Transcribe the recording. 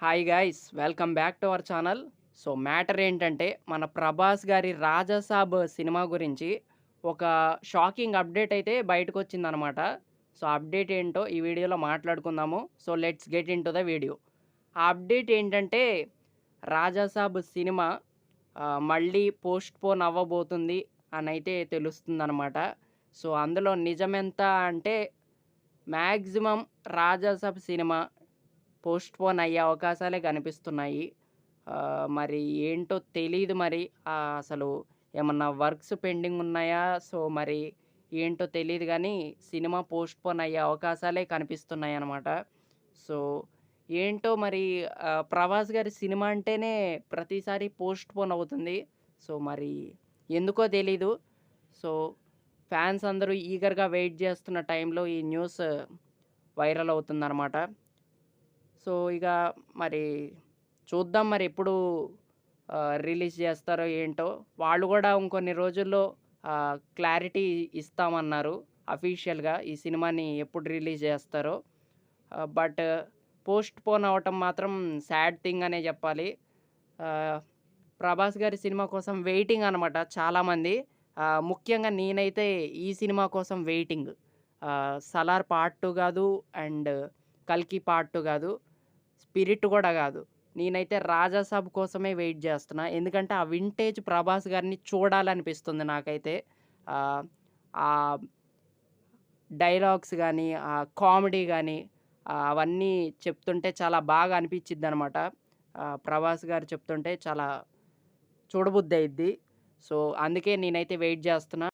Hi guys welcome back to our channel. So matter ఏంటంటే మన ప్రభాస్ గారి 'రాజాసాబ్' సినిమా గురించి ఒక షాకింగ్ అప్డేట్ అయితే బయటకొచ్చిందనమాట. సో అప్డేట్ ఏంటో ఈ వీడియోలో మాట్లాడుకుందాము. So let's get into the video. ఆ అప్డేట్ ఏంటంటే 'రాజాసాబ్' సినిమా మళ్ళీ పోస్ట్‌పోన్ అవ్వబోతుంది అనైతే తెలుస్తుందనమాట. సో అందులో నిజమెంత అంటే మాక్సిమం 'రాజాసాబ్' సినిమా పోస్ట్‌పోన్ అయ్యే అవకాశాలే కనిపిస్తున్నాయి. మరి ఏంటో తెలీదు మరి. అసలు ఏమన్నా వర్క్స్ పెండింగ్ ఉన్నాయా? సో, మరి ఏంటో తెలీదు గానీ, సినిమా పోస్ట్‌పోన్ అయ్యే అవకాశాలే కనిపిస్తున్నాయనమాట. సో, ఏంటో మరి 'ప్రభాస్' గారి సినిమా అంటేనే ప్రతిసారి పోస్ట్‌పోన్ అవుతుంది. సో, మరి ఎందుకో తెలీదు. సో, ఫ్యాన్స్ అందరూ ఈగర్‌గా వెయిట్ జేస్తున్న టైంలో ఈ న్యూస్ వైరల్ అవుతుందనమాట. సో, ఇక మరి చూద్దాం మరెప్పుడు రిలీజ్ జేస్తారో ఏంటో. వాళ్ళు గూడా ఇంకొన్ని రోజుల్లో క్లారిటీ ఇస్తామన్నారు అఫీషియల్‌గా ఈ సినిమాని ఎప్పుడు రిలీజ్ జేస్తారో. బట్ పోస్ట్‌పోన్ అవ్వటం మాత్రం సాడ్ థింగ్ అనే జెప్పాలి. ఆహ్, 'ప్రభాస్' గారి సినిమా కోసం వెయిటింగ్ అనమాట చాలామంది. ముఖ్యంగా నేనైతే ఈ సినిమా కోసం వెయిటింగ్. 'సలార్ పార్ట్ 2' గాదు అండ్ 'కల్కి పార్ట్ 2' గాదు. 'స్పిరిట్' గూడా గాదు. నేనైతే 'రాజాసాబ్' కోసమే వెయిట్ జేస్తున్నా. ఎందుకంటే, ఆ వింటేజ్ 'ప్రభాస్' గారిని చూడాలనిపిస్తుంది నాకైతే. ఆహ్, ఆ డైలాగ్స్ గానీ, ఆ కామెడీ గానీ, అవన్నీ చెప్తుంటే చాలా బాగా అనిపిచ్చిద్దనమాట. 'ప్రభాస్' గారు చెప్తుంటే చాలా చూడబుద్దయిద్ది. సో, అందుకే నేనైతే వెయిట్ జేస్తున్నా.